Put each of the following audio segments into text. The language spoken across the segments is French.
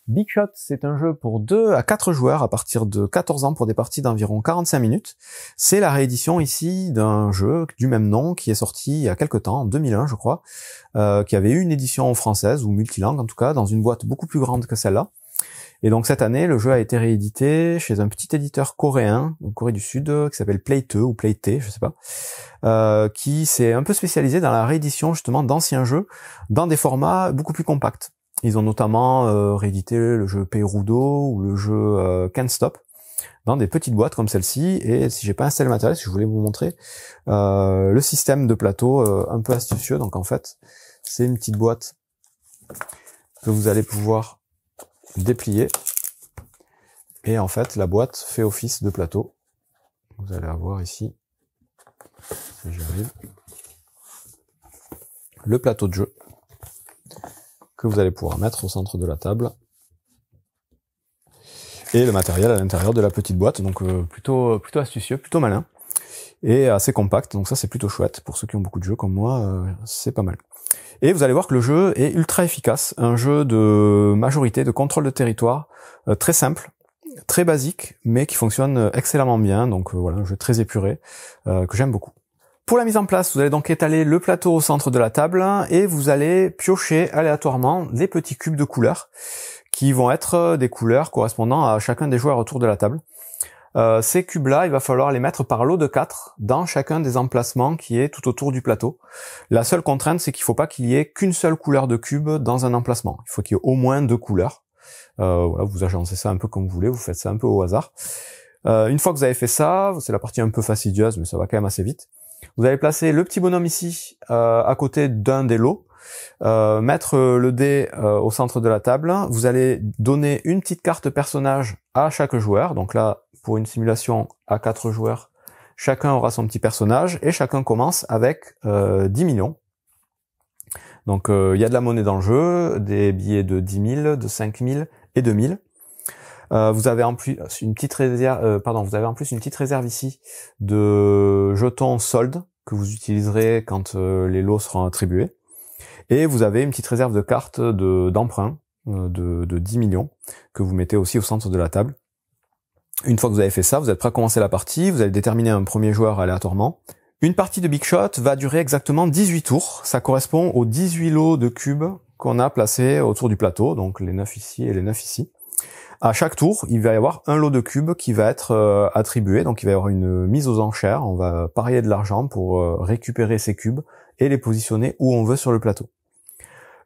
Big Shot, c'est un jeu pour 2 à 4 joueurs à partir de 14 ans pour des parties d'environ 45 minutes. C'est la réédition ici d'un jeu du même nom qui est sorti il y a quelques temps, en 2001 je crois, qui avait eu une édition française ou multilangue en tout cas, dans une boîte beaucoup plus grande que celle-là. Et donc cette année, le jeu a été réédité chez un petit éditeur coréen, en Corée du Sud, qui s'appelle Playte ou Playte, je sais pas, qui s'est un peu spécialisé dans la réédition justement d'anciens jeux dans des formats beaucoup plus compacts. Ils ont notamment réédité le jeu Peirudo ou le jeu Can't Stop dans des petites boîtes comme celle-ci. Et si j'ai pas installé le matériel, si je voulais vous montrer le système de plateau un peu astucieux. Donc en fait, c'est une petite boîte que vous allez pouvoir déplier. Et en fait, la boîte fait office de plateau. Vous allez avoir ici, si j'y arrive, le plateau de jeu que vous allez pouvoir mettre au centre de la table et le matériel à l'intérieur de la petite boîte, donc plutôt astucieux, plutôt malin et assez compact, donc ça c'est plutôt chouette pour ceux qui ont beaucoup de jeux comme moi, c'est pas mal. Et vous allez voir que le jeu est ultra efficace, un jeu de majorité, de contrôle de territoire, très simple, très basique, mais qui fonctionne excellemment bien, donc voilà, un jeu très épuré, que j'aime beaucoup. Pour la mise en place, vous allez donc étaler le plateau au centre de la table et vous allez piocher aléatoirement des petits cubes de couleurs qui vont être des couleurs correspondant à chacun des joueurs autour de la table. Ces cubes-là, il va falloir les mettre par lot de 4 dans chacun des emplacements qui est tout autour du plateau. La seule contrainte, c'est qu'il ne faut pas qu'il y ait qu'une seule couleur de cube dans un emplacement. Il faut qu'il y ait au moins 2 couleurs. Voilà, vous agencez ça un peu comme vous voulez, vous faites ça un peu au hasard. Une fois que vous avez fait ça, c'est la partie un peu fastidieuse, mais ça va quand même assez vite. Vous allez placer le petit bonhomme ici à côté d'un des lots, mettre le dé au centre de la table. Vous allez donner une petite carte personnage à chaque joueur. Donc là, pour une simulation à 4 joueurs, chacun aura son petit personnage et chacun commence avec 10 millions. Donc il y a de la monnaie dans le jeu, des billets de 10 000, de 5 000 et de 1000. Vous avez en plus une petite réserve, une petite réserve ici de jetons soldes que vous utiliserez quand les lots seront attribués. Et vous avez une petite réserve de cartes d'emprunt de 10 millions que vous mettez aussi au centre de la table. Une fois que vous avez fait ça, vous êtes prêt à commencer la partie. Vous allez déterminer un premier joueur aléatoirement. Une partie de Big Shot va durer exactement 18 tours. Ça correspond aux 18 lots de cubes qu'on a placés autour du plateau, donc les 9 ici et les 9 ici. À chaque tour, il va y avoir un lot de cubes qui va être attribué, donc il va y avoir une mise aux enchères, on va parier de l'argent pour récupérer ces cubes et les positionner où on veut sur le plateau.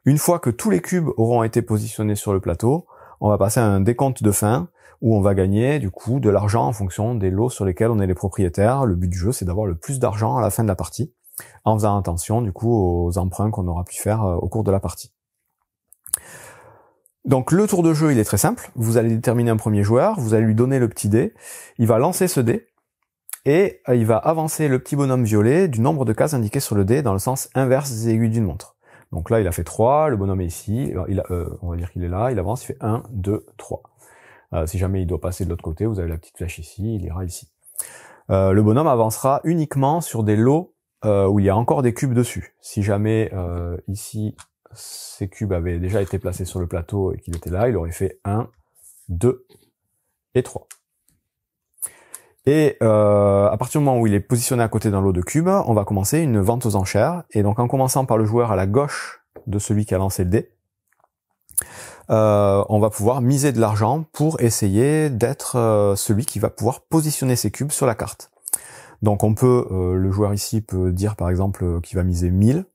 Une fois que tous les cubes auront été positionnés sur le plateau, on va passer à un décompte de fin où on va gagner du coup de l'argent en fonction des lots sur lesquels on est les propriétaires. Le but du jeu, c'est d'avoir le plus d'argent à la fin de la partie, en faisant attention du coup aux emprunts qu'on aura pu faire au cours de la partie. Donc le tour de jeu, il est très simple. Vous allez déterminer un premier joueur, vous allez lui donner le petit dé, il va lancer ce dé, et il va avancer le petit bonhomme violet du nombre de cases indiquées sur le dé dans le sens inverse des aiguilles d'une montre. Donc là, il a fait 3, le bonhomme est ici, on va dire qu'il est là, il avance, il fait 1, 2, 3. Si jamais il doit passer de l'autre côté, vous avez la petite flèche ici, il ira ici. Le bonhomme avancera uniquement sur des lots où il y a encore des cubes dessus. Si jamais ici, ces cubes avaient déjà été placés sur le plateau et qu'il était là, il aurait fait 1, 2 et 3. Et à partir du moment où il est positionné à côté d'un lot de cubes, on va commencer une vente aux enchères. Et donc en commençant par le joueur à la gauche de celui qui a lancé le dé, on va pouvoir miser de l'argent pour essayer d'être celui qui va pouvoir positionner ses cubes sur la carte. Donc on peut, le joueur ici peut dire par exemple qu'il va miser 1000.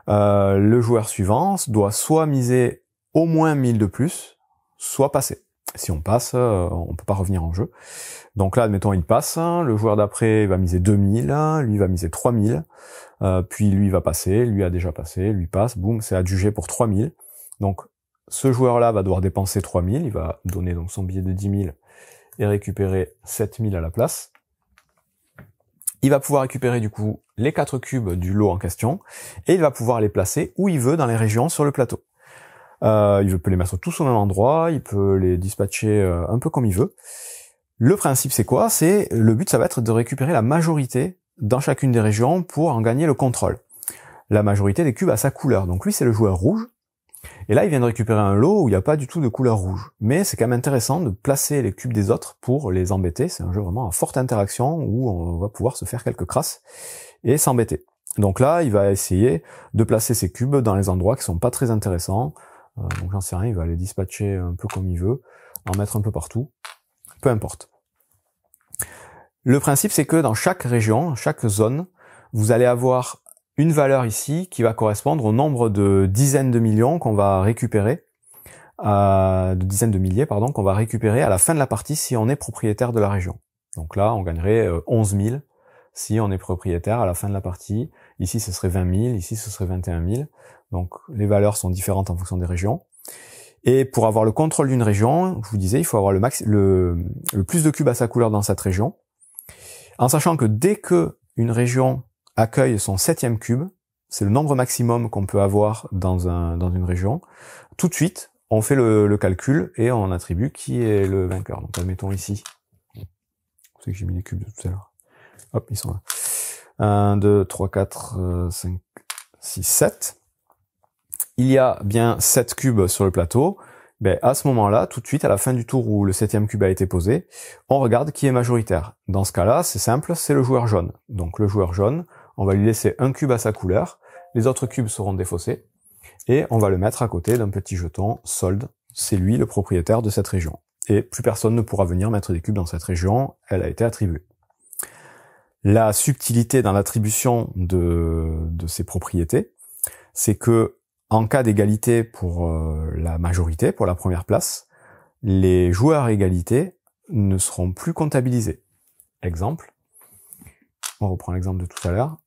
Le joueur suivant doit soit miser au moins 1000 de plus, soit passer. Si on passe, on peut pas revenir en jeu. Donc là, admettons, il passe. Le joueur d'après va miser 2000, lui va miser 3000, puis lui va passer, lui a déjà passé, lui passe, boum, c'est adjugé pour 3000. Donc ce joueur-là va devoir dépenser 3000, il va donner donc son billet de 10 000 et récupérer 7000 à la place. Il va pouvoir récupérer du coup les 4 cubes du lot en question, et il va pouvoir les placer où il veut dans les régions sur le plateau. Il peut les mettre tous au même endroit, il peut les dispatcher un peu comme il veut. Le principe c'est quoi? Le but ça va être de récupérer la majorité dans chacune des régions pour en gagner le contrôle. La majorité des cubes a sa couleur, donc lui c'est le joueur rouge. Et là, il vient de récupérer un lot où il n'y a pas du tout de couleur rouge. Mais c'est quand même intéressant de placer les cubes des autres pour les embêter. C'est un jeu vraiment à forte interaction où on va pouvoir se faire quelques crasses et s'embêter. Donc là, il va essayer de placer ses cubes dans les endroits qui sont pas très intéressants. Donc j'en sais rien, il va les dispatcher un peu comme il veut, en mettre un peu partout, peu importe. Le principe, c'est que dans chaque région, chaque zone, vous allez avoir une valeur ici qui va correspondre au nombre de dizaines de millions qu'on va récupérer, de dizaines de milliers, pardon, qu'on va récupérer à la fin de la partie si on est propriétaire de la région. Donc là, on gagnerait 11 000 si on est propriétaire à la fin de la partie. Ici, ce serait 20 000, ici, ce serait 21 000. Donc les valeurs sont différentes en fonction des régions. Et pour avoir le contrôle d'une région, je vous disais, il faut avoir le plus de cubes à sa couleur dans cette région. En sachant que dès que une région accueille son 7e cube, c'est le nombre maximum qu'on peut avoir dans une région, tout de suite, on fait le calcul et on attribue qui est le vainqueur. Donc admettons ici, c'est que j'ai mis les cubes de tout à l'heure. Hop, ils sont là. 1, 2, 3, 4, 5, 6, 7. Il y a bien 7 cubes sur le plateau. Ben, à ce moment-là, tout de suite, à la fin du tour où le 7e cube a été posé, on regarde qui est majoritaire. Dans ce cas-là, c'est simple, c'est le joueur jaune. Donc le joueur jaune, on va lui laisser un cube à sa couleur, les autres cubes seront défaussés, et on va le mettre à côté d'un petit jeton solde. C'est lui le propriétaire de cette région. Et plus personne ne pourra venir mettre des cubes dans cette région, elle a été attribuée. La subtilité dans l'attribution de ces propriétés, c'est que en cas d'égalité pour la majorité, pour la première place, les joueurs à égalité ne seront plus comptabilisés. Exemple, on reprend l'exemple de tout à l'heure.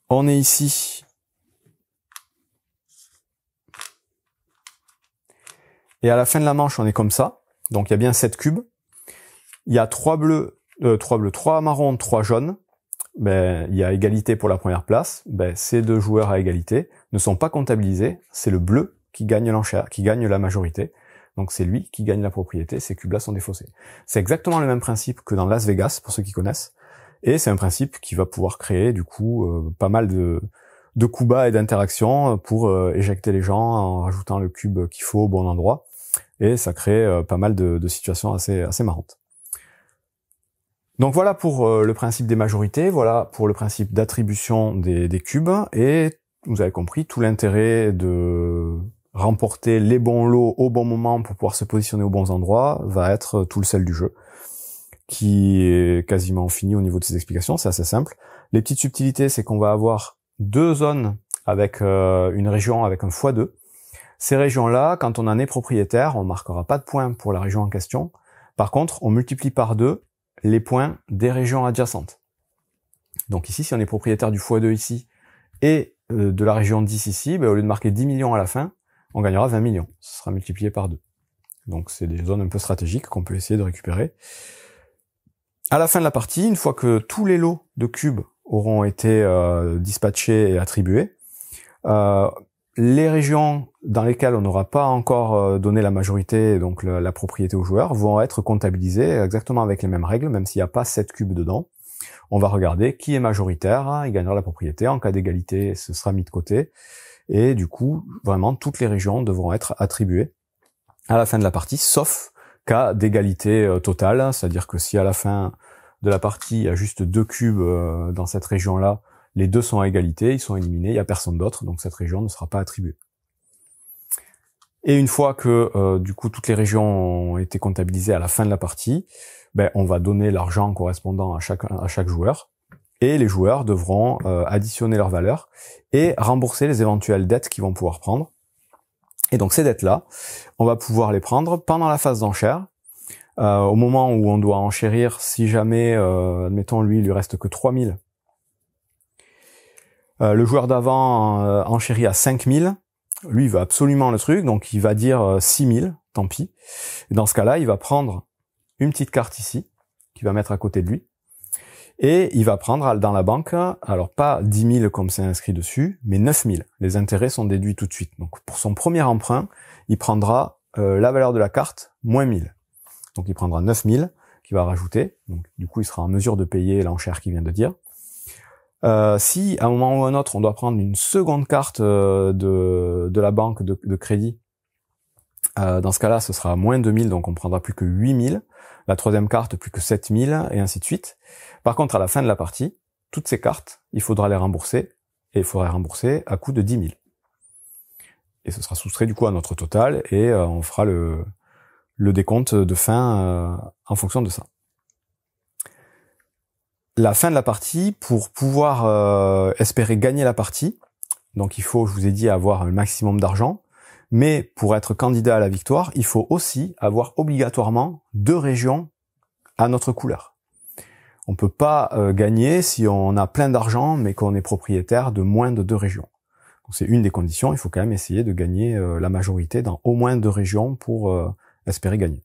On est ici. Et à la fin de la manche, on est comme ça. Donc il y a bien 7 cubes. Il y a 3 marrons, 3 jaunes. Ben, il y a égalité pour la première place. Ben, ces deux joueurs à égalité ne sont pas comptabilisés. C'est le bleu qui gagne l'enchère, qui gagne la majorité. Donc c'est lui qui gagne la propriété. Ces cubes-là sont défaussés. C'est exactement le même principe que dans Las Vegas, pour ceux qui connaissent. Et c'est un principe qui va pouvoir créer, du coup, pas mal de coups bas et d'interactions pour éjecter les gens en rajoutant le cube qu'il faut au bon endroit. Et ça crée pas mal de situations assez marrantes. Donc voilà pour le principe des majorités, voilà pour le principe d'attribution des cubes, et vous avez compris tout l'intérêt de remporter les bons lots au bon moment pour pouvoir se positionner aux bons endroits va être tout le sel du jeu, qui est quasiment fini au niveau de ces explications, c'est assez simple. Les petites subtilités, c'est qu'on va avoir 2 zones avec une région avec un x2. Ces régions-là, quand on en est propriétaire, on ne marquera pas de points pour la région en question. Par contre, on multiplie par 2 les points des régions adjacentes. Donc ici, si on est propriétaire du x2 ici et de la région 10 ici, ben, au lieu de marquer 10 millions à la fin, on gagnera 20 millions. Ce sera multiplié par 2. Donc c'est des zones un peu stratégiques qu'on peut essayer de récupérer. À la fin de la partie, une fois que tous les lots de cubes auront été dispatchés et attribués, les régions dans lesquelles on n'aura pas encore donné la majorité, donc la propriété aux joueurs, vont être comptabilisées exactement avec les mêmes règles, même s'il n'y a pas 7 cubes dedans. On va regarder qui est majoritaire, il gagnera la propriété. En cas d'égalité, ce sera mis de côté. Et du coup, vraiment, toutes les régions devront être attribuées à la fin de la partie, sauf cas d'égalité totale, c'est-à-dire que si à la fin de la partie, il y a juste 2 cubes dans cette région-là, les 2 sont à égalité, ils sont éliminés, il n'y a personne d'autre, donc cette région ne sera pas attribuée. Et une fois que du coup toutes les régions ont été comptabilisées à la fin de la partie, ben, on va donner l'argent correspondant à chaque joueur, et les joueurs devront additionner leurs valeurs et rembourser les éventuelles dettes qu'ils vont pouvoir prendre. Et donc ces dettes-là, on va pouvoir les prendre pendant la phase d'enchère, au moment où on doit enchérir, si jamais, admettons, lui, il lui reste que 3000. Le joueur d'avant enchérit à 5000. Lui, il veut absolument le truc, donc il va dire 6000, tant pis. Et dans ce cas-là, il va prendre une petite carte ici, qu'il va mettre à côté de lui. Et il va prendre dans la banque, alors pas 10 000 comme c'est inscrit dessus, mais 9 000. Les intérêts sont déduits tout de suite. Donc pour son premier emprunt, il prendra la valeur de la carte moins 1000. Donc il prendra 9 000 qu'il va rajouter. Donc du coup, il sera en mesure de payer l'enchère qu'il vient de dire. Si à un moment ou à un autre on doit prendre une seconde carte de la banque de crédit, dans ce cas-là ce sera moins 2000, donc on prendra plus que 8000, la troisième carte plus que 7000 et ainsi de suite. Par contre à la fin de la partie, toutes ces cartes, il faudra les rembourser, et il faudra les rembourser à coût de 10 000. Et ce sera soustrait du coup à notre total, et on fera le décompte de fin en fonction de ça. La fin de la partie, pour pouvoir espérer gagner la partie, donc il faut, je vous ai dit, avoir un maximum d'argent, mais pour être candidat à la victoire, il faut aussi avoir obligatoirement 2 régions à notre couleur. On peut pas gagner si on a plein d'argent, mais qu'on est propriétaire de moins de 2 régions. C'est une des conditions, il faut quand même essayer de gagner la majorité dans au moins 2 régions pour espérer gagner.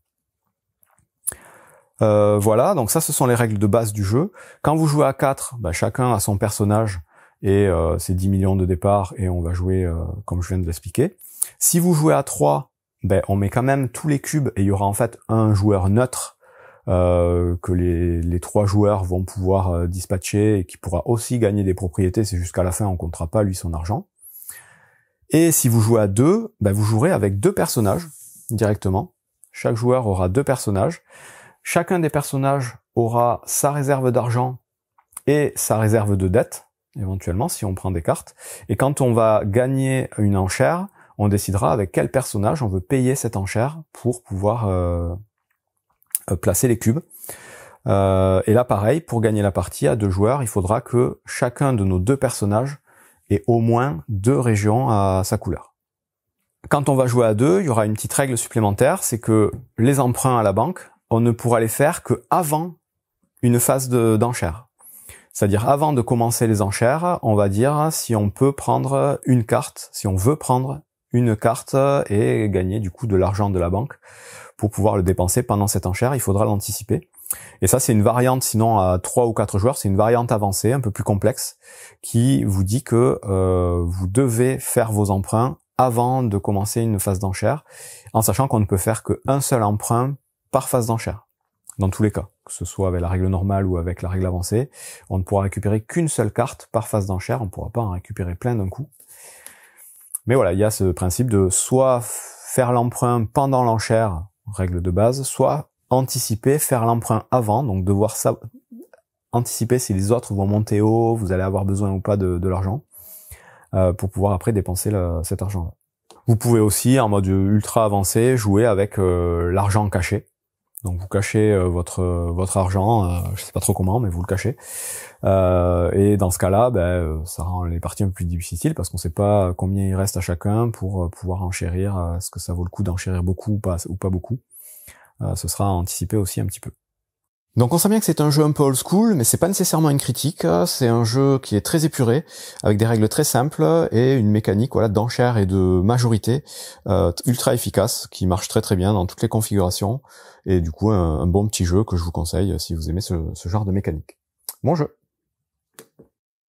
Voilà, donc ça ce sont les règles de base du jeu. Quand vous jouez à 4, chacun a son personnage et c'est 10 millions de départ et on va jouer comme je viens de l'expliquer. Si vous jouez à 3, on met quand même tous les cubes et il y aura en fait un joueur neutre que les 3 joueurs vont pouvoir dispatcher et qui pourra aussi gagner des propriétés, c'est jusqu'à la fin, on comptera pas lui son argent. Et si vous jouez à 2, vous jouerez avec 2 personnages directement. Chaque joueur aura 2 personnages. Chacun des personnages aura sa réserve d'argent et sa réserve de dette, éventuellement, si on prend des cartes. Et quand on va gagner une enchère, on décidera avec quel personnage on veut payer cette enchère pour pouvoir placer les cubes. Et là, pareil, pour gagner la partie à 2 joueurs, il faudra que chacun de nos 2 personnages ait au moins 2 régions à sa couleur. Quand on va jouer à 2, il y aura une petite règle supplémentaire, c'est que les emprunts à la banque, on ne pourra les faire que avant une phase d'enchère. C'est-à-dire avant de commencer les enchères, on va dire si on peut prendre une carte, si on veut prendre une carte et gagner du coup de l'argent de la banque pour pouvoir le dépenser pendant cette enchère, il faudra l'anticiper. Et ça c'est une variante, sinon à 3 ou 4 joueurs, c'est une variante avancée, un peu plus complexe, qui vous dit que vous devez faire vos emprunts avant de commencer une phase d'enchère, en sachant qu'on ne peut faire qu'un seul emprunt par phase d'enchère, dans tous les cas, que ce soit avec la règle normale ou avec la règle avancée, on ne pourra récupérer qu'une seule carte par phase d'enchère, on ne pourra pas en récupérer plein d'un coup. Mais voilà, il y a ce principe de soit faire l'emprunt pendant l'enchère, règle de base, soit anticiper, faire l'emprunt avant, donc devoir anticiper si les autres vont monter haut, vous allez avoir besoin ou pas de l'argent, pour pouvoir après dépenser cet argent-là. Vous pouvez aussi, en mode ultra avancé, jouer avec l'argent caché. Donc vous cachez votre argent, je sais pas trop comment, mais vous le cachez. Et dans ce cas-là, ça rend les parties un peu plus difficiles parce qu'on sait pas combien il reste à chacun pour pouvoir enchérir. Est-ce que ça vaut le coup d'enchérir beaucoup ou pas beaucoup? Ce sera anticipé aussi un petit peu. Donc on sent bien que c'est un jeu un peu old school, mais c'est pas nécessairement une critique, c'est un jeu qui est très épuré, avec des règles très simples et une mécanique d'enchère et de majorité ultra efficace, qui marche très très bien dans toutes les configurations, et du coup un bon petit jeu que je vous conseille si vous aimez ce genre de mécanique. Bon jeu.